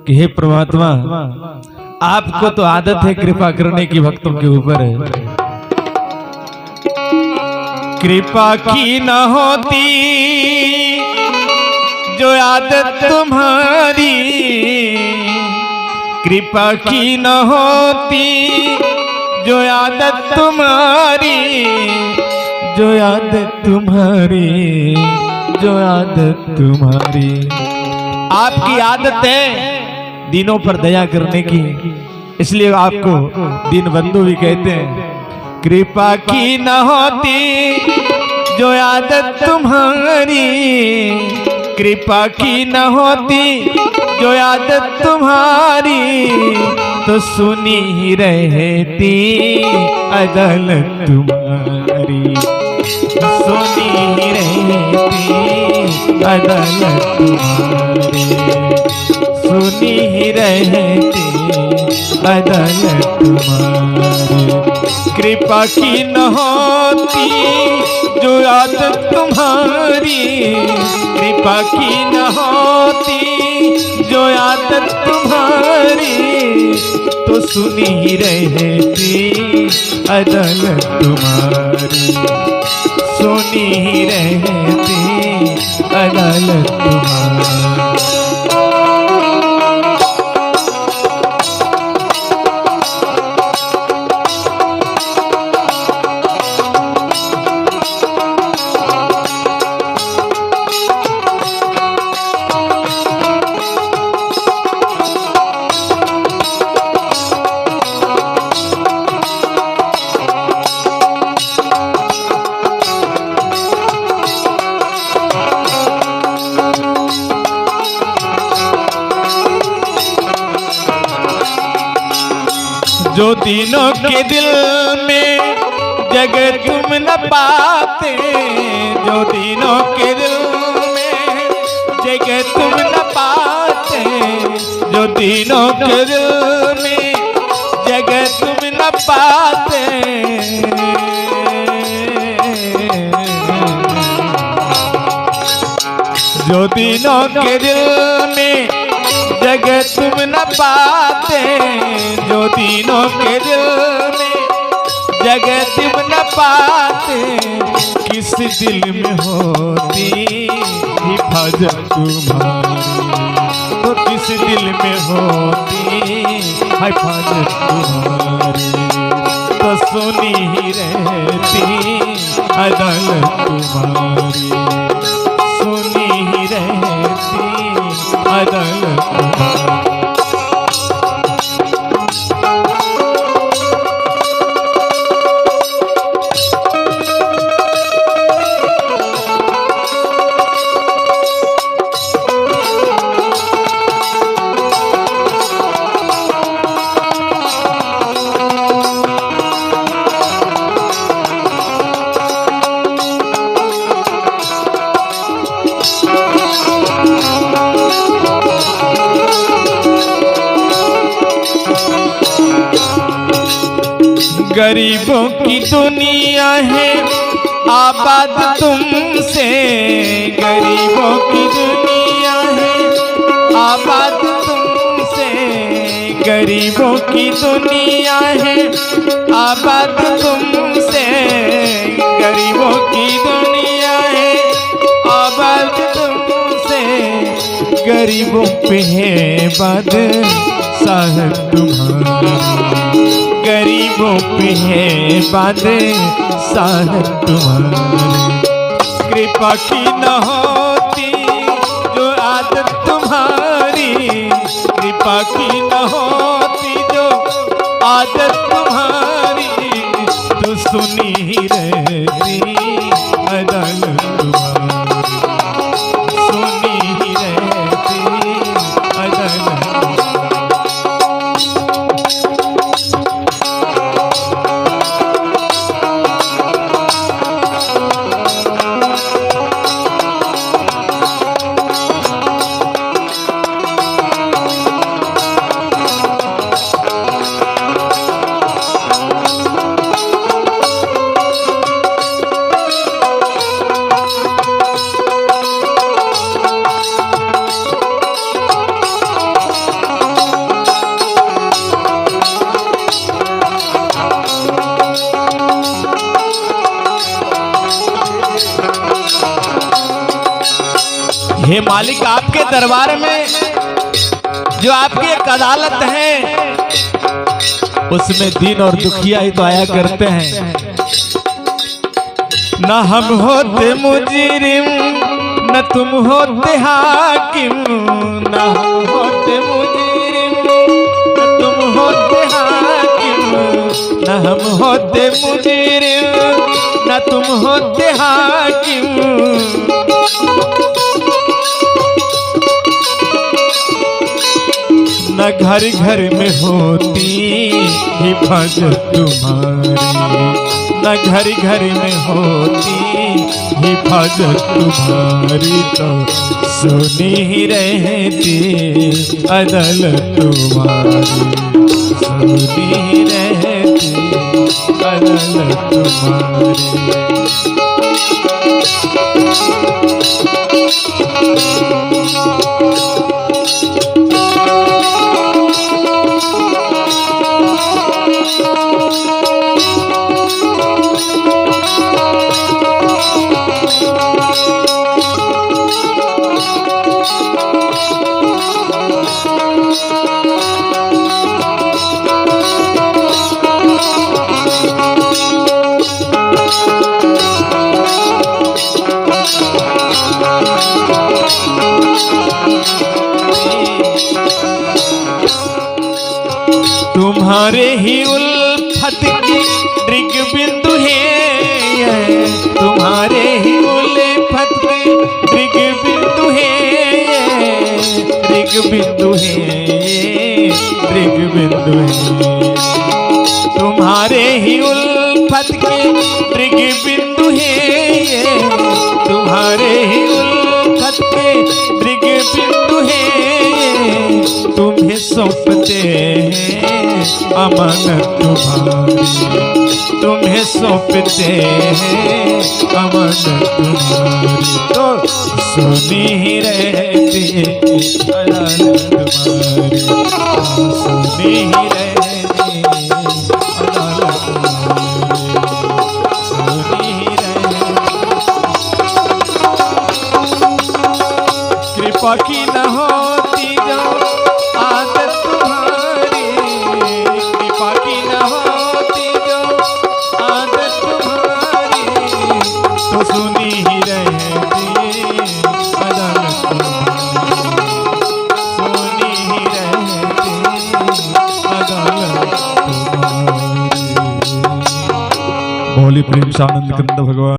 कि हे परमात्मा, आपको तो आदत है कृपा करने की भक्तों के ऊपर। कृपा की न होती जो आदत तुम्हारी, कृपा की न होती जो आदत तुम्हारी, जो आदत तुम्हारी, जो आदत तुम्हारी। आपकी आदत है दीनों पर दया करने की, इसलिए आपको दीनबंधु भी कहते हैं। कृपा की न होती जो आदत तुम्हारी, कृपा की न होती जो आदत तुम्हारी, तो सुनी ही रहती अदालत तुम्हारी, सुनी ही रहती अदालत तुम्हारी, सुनी ही रहती अदालत तुम्हारी। कृपा की न होती जो आदत तुम्हारी, कृपा की न होती जो आदत तुम्हारी, तो सुनी ही रहती अदालत तुम्हारी, सुनी ही रहती अदालत तुम्हारी। जो तीनों के दिल में जगह तुम न पाते, जो तीनों के दिल में जगह तुम न पाते, जो तीनों के दिल में जगह तुम न पाते, जो तीनों के दिल में जगह तुम न पाते, जो तीनों के दिल में जगह तुम न पाते, किस दिल में होती हिफाजत तुम्हारी, तो किस दिल में होती हिफाजत तुम्हारी, तो सुनी ही रहती अदालत तुम्हारी, सुनी ही रहती अदालत तुम्हारी। गरीबों की दुनिया है आबाद तुमसे, गरीबों की दुनिया है आबाद तुमसे, गरीबों की दुनिया है आबाद तुमसे, गरीबों की दुनिया है आबाद तुमसे, गरीबों पे है बाद साहब तुम्हारी, गरीबों पे है बाद साहब तुम्हारी। कृपा की न होती जो आदत तुम्हारी, कृपा की न होती जो आदत तुम्हारी, तो सुनी ही रहती अदालत तुम्हारी, सुनी ही रहती अदालत। मालिक आपके दरबार में जो आपकी एक अदालत है उसमें दीन और दुखिया ही तो आया करते हैं। न हम होते मुजरिम न तुम होते हाकिम, न हम होते मुजरिम न तुम होते हाकिम, न हम होते मुजरिम न तुम होते हाकिम। न घर घर में होती हिफाजत तुम्हारी, न घर घर में होती हिफाजत तुम्हारी, तो सुनी ही रहती अदालत तुम्हारी, सुनी ही रहती अदालत तुम्हारी। तुम्हारे ही उल्फत की दृग बिंदु है, तुम्हारे ही उल्फत की दृग बिंदु है, दृग बिंदु है, दृग बिंदु है। तुम्हारे ही उल्फत की दृग बिंदु है, तुम्हारे ही उल्फत के दृग बिंदु है। तुम्हें सौंपते हैं अमानत तुम्हारी, तुम्हें सौंपते हैं अमानत तुम्हारी, तो सुनी ही रहती अदालत तुम्हारी, सुनी ही रहती अदालत तुम्हारी, सुनी ही रहती। कृपा की न होती जो आदत तुम्हारी, कृपा की न होती जो आदत तुम्हारी, तो सुनी ही रहती अदालत तुम्हारी, सुनी ही रहती अदालत तुम्हारी। बोली प्रेम सानंद कंद भगवान।